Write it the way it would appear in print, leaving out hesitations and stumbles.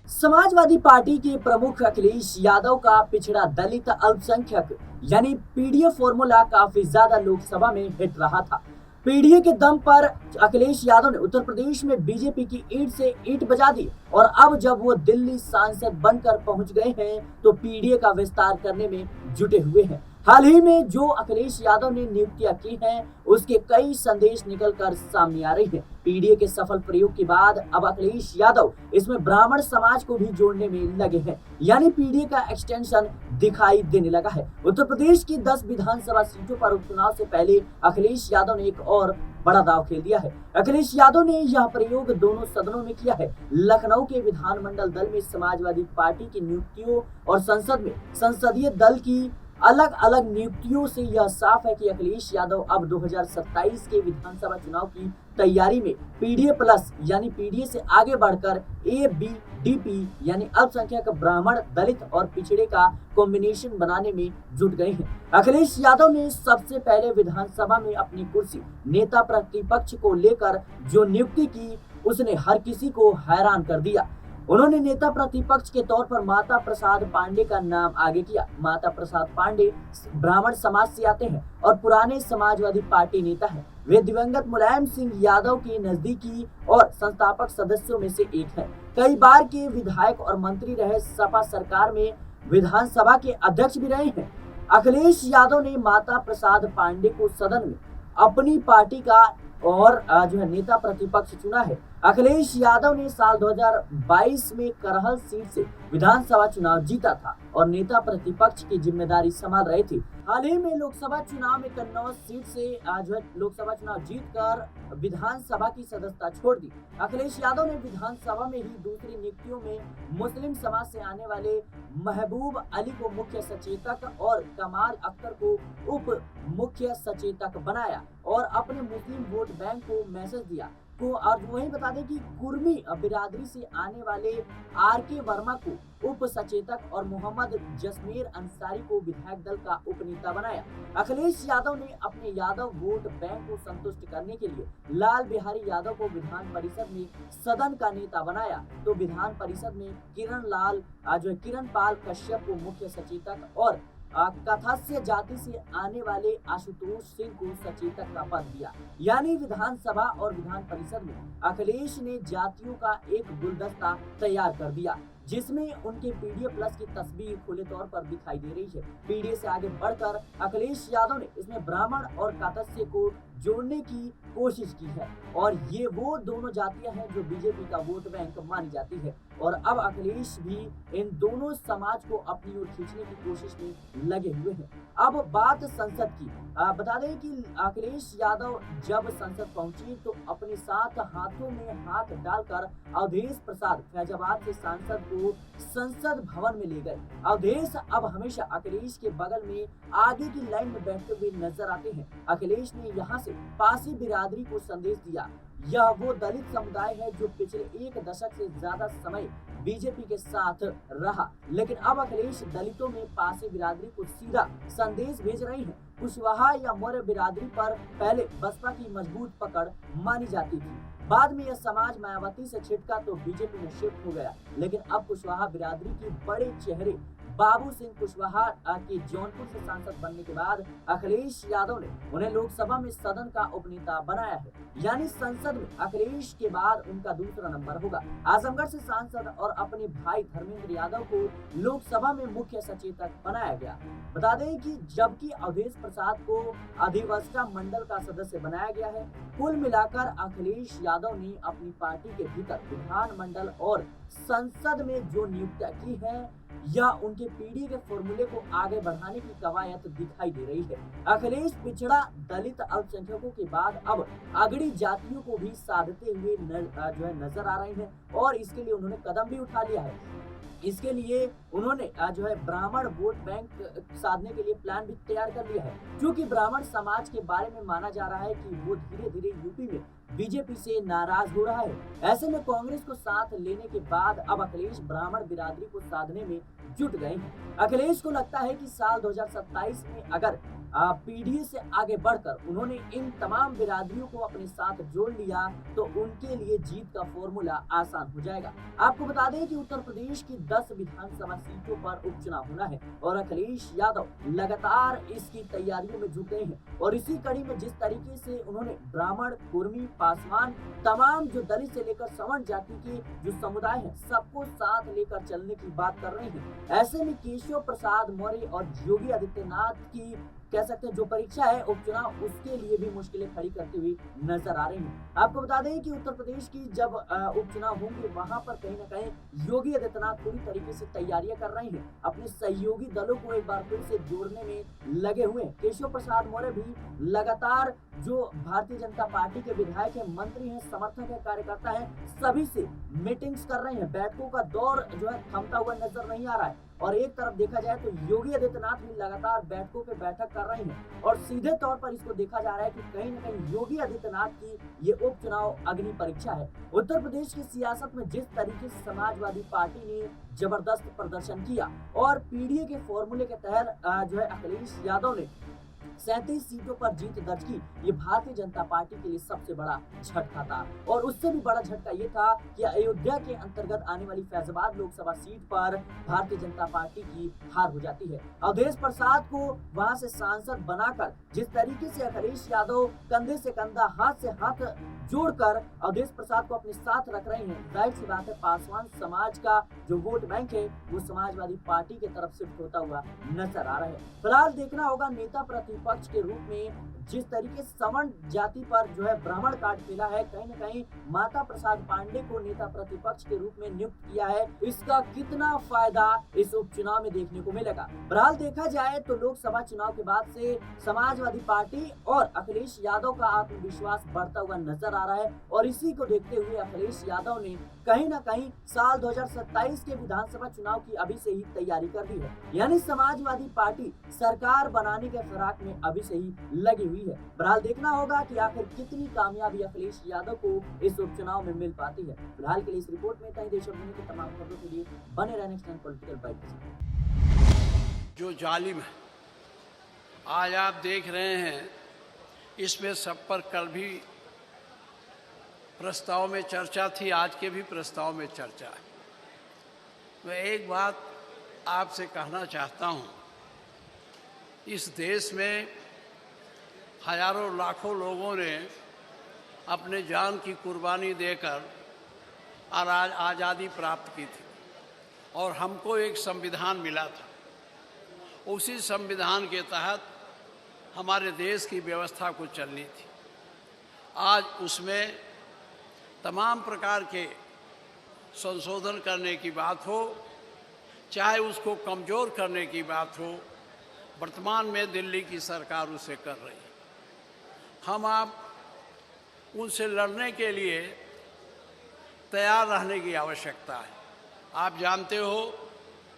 Samajwadi party के प्रमुख अखिलेश यादव का पिछड़ा दलित अल्पसंख्यक यानी पीडीए फॉर्मूला काफी ज्यादा लोकसभा में हिट रहा था। पीडीए के दम पर अखिलेश यादव ने उत्तर प्रदेश में बीजेपी की ईंट से ईंट बजा दी और अब जब वो दिल्ली सांसद बनकर पहुंच गए हैं तो पीडीए का विस्तार करने में जुटे हुए हैं। हाल ही में जो अखिलेश यादव ने नियुक्तियां की हैं उसके कई संदेश निकलकर सामने आ रही हैं। पीडीए के सफल प्रयोग के बाद अब अखिलेश यादव इसमें ब्राह्मण समाज को भी जोड़ने में लगे हैं, यानी पीडीए का एक्सटेंशन दिखाई देने लगा है। उत्तर प्रदेश की 10 विधानसभा सीटों पर उपचुनाव से पहले अखिलेश यादव ने एक और बड़ा दाव खेल दिया है। अखिलेश यादव ने यह प्रयोग दोनों सदनों में किया है। लखनऊ के विधानमंडल दल में समाजवादी पार्टी की नियुक्तियों और संसद में संसदीय दल की अलग अलग नियुक्तियों से यह साफ है कि अखिलेश यादव अब 2027 के विधानसभा चुनाव की तैयारी में पीडीए प्लस यानी पीडीए से आगे बढ़कर एबीडीपी यानी अल्पसंख्यक ब्राह्मण दलित और पिछड़े का कॉम्बिनेशन बनाने में जुट गए हैं। अखिलेश यादव ने सबसे पहले विधानसभा में अपनी कुर्सी नेता प्रतिपक्ष को लेकर जो नियुक्ति की उसने हर किसी को हैरान कर दिया। उन्होंने नेता प्रतिपक्ष के तौर पर माता प्रसाद पांडे का नाम आगे किया। माता प्रसाद पांडे ब्राह्मण समाज से आते हैं और पुराने समाजवादी पार्टी नेता हैं। वे दिवंगत मुलायम सिंह यादव के नजदीकी और संस्थापक सदस्यों में से एक है। कई बार के विधायक और मंत्री रहे, सपा सरकार में विधानसभा के अध्यक्ष भी रहे हैं। अखिलेश यादव ने माता प्रसाद पांडे को सदन में अपनी पार्टी का और जो है नेता प्रतिपक्ष चुना है। अखिलेश यादव ने साल 2022 में करहल सीट से विधानसभा चुनाव जीता था और नेता प्रतिपक्ष की जिम्मेदारी संभाल रहे थे। हाल ही में लोकसभा चुनाव में कन्नौज सीट से जो है लोकसभा चुनाव जीतकर विधानसभा की सदस्यता छोड़ दी। अखिलेश यादव ने विधानसभा में ही दूसरी नियुक्तियों में मुस्लिम समाज से आने वाले महबूब अली को मुख्य सचेतक और कमाल अख्तर को उप मुख्य सचेतक बनाया और अपने मुस्लिम वोट बैंक को मैसेज दिया को। और वही बता दें कि कुर्मी बिरादरी से आने वाले आर.के. वर्मा को उप सचेतक और मोहम्मद जसमेर अंसारी को विधायक दल का उपनेता बनाया। अखिलेश यादव ने अपने यादव वोट बैंक को संतुष्ट करने के लिए लाल बिहारी यादव को विधान परिषद में सदन का नेता बनाया तो विधान परिषद में किरण पाल कश्यप को मुख्य सचेतक और कथास्य जाति से आने वाले आशुतोष सिंह को सचेतक का पद दिया। यानी विधानसभा और विधान परिषद में अखिलेश ने जातियों का एक गुलदस्ता तैयार कर दिया जिसमें उनके पीडीए प्लस की तस्वीर खुले तौर पर दिखाई दे रही है। पीडीए से आगे बढ़कर अखिलेश यादव ने इसमें ब्राह्मण और कातस्य को जोड़ने की कोशिश की है और ये वो दोनों जातियां हैं जो बीजेपी का वोट बैंक मानी जाती है और अब अखिलेश भी इन दोनों समाज को अपनी ओर खींचने की कोशिश में लगे हुए हैं। अब बात संसद की, बता दें कि अखिलेश यादव जब संसद पहुंचे तो अपने साथ हाथों में हाथ डालकर अवधेश प्रसाद फैजाबाद के सांसद को संसद भवन में ले गए। अवधेश अब हमेशा अखिलेश के बगल में आगे की लाइन में बैठते हुए नजर आते हैं। अखिलेश ने यहाँ से पासी बिरादरी को संदेश दिया। यह वो दलित समुदाय है जो पिछले एक दशक से ज्यादा समय बीजेपी के साथ रहा, लेकिन अब अखिलेश दलितों में पासी बिरादरी को सीधा संदेश भेज रही है। कुशवाहा या मौर्य बिरादरी पर पहले बसपा की मजबूत पकड़ मानी जाती थी, बाद में यह समाज मायावती से छिटका तो बीजेपी में शिफ्ट हो गया, लेकिन अब कुशवाहा बिरादरी के बड़े चेहरे बाबू सिंह कुशवाहा के जौनपुर से सांसद बनने के बाद अखिलेश यादव ने उन्हें लोकसभा में सदन का उपनेता बनाया है। यानी संसद में अखिलेश के बाद उनका दूसरा नंबर होगा। आजमगढ़ से सांसद और अपने भाई धर्मेंद्र यादव को लोकसभा में मुख्य सचेतक बनाया गया। बता दें कि जबकि अवधेश प्रसाद को अधिवक्ता मंडल का सदस्य बनाया गया है। कुल मिलाकर अखिलेश यादव ने अपनी पार्टी के भीतर विधानमंडल और संसद में जो नियुक्तियां की है या उनके पीढ़ी के फॉर्मूले को आगे बढ़ाने की कवायद दिखाई दे रही है। अखिलेश पिछड़ा दलित अल्पसंख्यकों के बाद अब अगड़ी जातियों को भी साधते हुए नजर आ रहे हैं और इसके लिए उन्होंने कदम भी उठा लिया है। इसके लिए उन्होंने ब्राह्मण वोट बैंक साधने के लिए प्लान भी तैयार कर लिया है, क्योंकि ब्राह्मण समाज के बारे में माना जा रहा है कि वो धीरे धीरे यूपी में बीजेपी से नाराज हो रहा है। ऐसे में कांग्रेस को साथ लेने के बाद अब अखिलेश ब्राह्मण बिरादरी को साधने में जुट गए हैं। अखिलेश को लगता है कि साल 2027 में अगर पीडीए से आगे बढ़कर उन्होंने इन तमाम बिरादरियों को अपने साथ जोड़ लिया तो उनके लिए जीत का फॉर्मूला आसान हो जाएगा। आपको बता दें कि उत्तर प्रदेश की 10 विधानसभा सीटों पर उपचुनाव होना है और अखिलेश यादव लगातार इसकी तैयारियों में जुटे हैं और इसी कड़ी में जिस तरीके से उन्होंने ब्राह्मण, कुर्मी, पासवान, तमाम जो दलित से लेकर सवर्ण जाति के जो समुदाय है सबको साथ लेकर चलने की बात कर रहे हैं। ऐसे में केशव प्रसाद मौर्य और योगी आदित्यनाथ की कह सकते हैं जो परीक्षा है उपचुनाव उसके लिए भी मुश्किलें खड़ी करती हुई नजर आ रही हैं। आपको बता दें कि उत्तर प्रदेश की जब उपचुनाव होंगे वहां पर कहीं ना कहीं योगी आदित्यनाथ पूरी तरीके से तैयारियां कर रहे हैं, अपने सहयोगी दलों को एक बार फिर से जोड़ने में लगे हुए हैं। केशव प्रसाद मौर्य भी लगातार जो भारतीय जनता पार्टी के विधायक है, मंत्री हैं, समर्थक है, कार्यकर्ता है, सभी से मीटिंग्स कर रहे हैं। बैठकों का दौर जो है थमता हुआ नजर नहीं आ रहा है और एक तरफ देखा जाए तो योगी आदित्यनाथ भी लगातार बैठकों पे बैठक कर रहे हैं और सीधे तौर पर इसको देखा जा रहा है कि कहीं न कहीं योगी आदित्यनाथ की ये उपचुनाव अग्नि परीक्षा है। उत्तर प्रदेश की सियासत में जिस तरीके से समाजवादी पार्टी ने जबरदस्त प्रदर्शन किया और पीडीए के फॉर्मूले के तहत जो है अखिलेश यादव ने 37 सीटों पर जीत दर्ज की, ये भारतीय जनता पार्टी के लिए सबसे बड़ा झटका था और उससे भी बड़ा झटका ये था कि अयोध्या के अंतर्गत आने वाली फैजाबाद लोकसभा सीट पर भारतीय जनता पार्टी की हार हो जाती है। अवधेश प्रसाद को वहां से सांसद बनाकर जिस तरीके से अखिलेश यादव कंधे से कंधा, हाथ से हाथ जोड़कर अवधेश प्रसाद को अपने साथ रख रहे हैं, जाहिर सी बात है पासवान समाज का जो वोट बैंक है वो समाजवादी पार्टी की तरफ शिफ्ट होता हुआ नजर आ रहा है। फिलहाल देखना होगा नेता प्रतिपक्ष के रूप में जिस तरीके सवर्ण जाति पर जो है ब्राह्मण कार्ड खेला है, कहीं न कहीं माता प्रसाद पांडे को नेता प्रतिपक्ष के रूप में नियुक्त किया है, इसका कितना फायदा इस उपचुनाव में देखने को मिलेगा। बहरहाल देखा जाए तो लोकसभा चुनाव के बाद से समाजवादी पार्टी और अखिलेश यादव का आत्मविश्वास बढ़ता हुआ नजर आ रहा है और इसी को देखते हुए अखिलेश यादव ने कहीं ना कहीं साल 2027 के विधानसभा चुनाव की अभी से ही तैयारी कर दी है, यानी समाजवादी पार्टी सरकार बनाने के फिराक में अभी से ही लगी हुई है। बहरहाल देखना होगा कि आखिर कितनी कामयाबी अखिलेश यादव को इस उपचुनाव में मिल पाती है। फिलहाल के लिए इस रिपोर्ट में इतना ही। देश और दुनिया की तमाम खबरों के लिए बने रहने के पॉलिटिकल बाइट। जो जालिम है आज आप देख रहे हैं, इसमें सब पर कल भी प्रस्ताव में चर्चा थी, आज के भी प्रस्ताव में चर्चा है। मैं एक बात आपसे कहना चाहता हूँ, इस देश में हजारों लाखों लोगों ने अपने जान की कुर्बानी देकर आज़ादी प्राप्त की थी और हमको एक संविधान मिला था। उसी संविधान के तहत हमारे देश की व्यवस्था को चलनी थी। आज उसमें तमाम प्रकार के संशोधन करने की बात हो, चाहे उसको कमज़ोर करने की बात हो, वर्तमान में दिल्ली की सरकार उसे कर रही है। हम आप उनसे लड़ने के लिए तैयार रहने की आवश्यकता है। आप जानते हो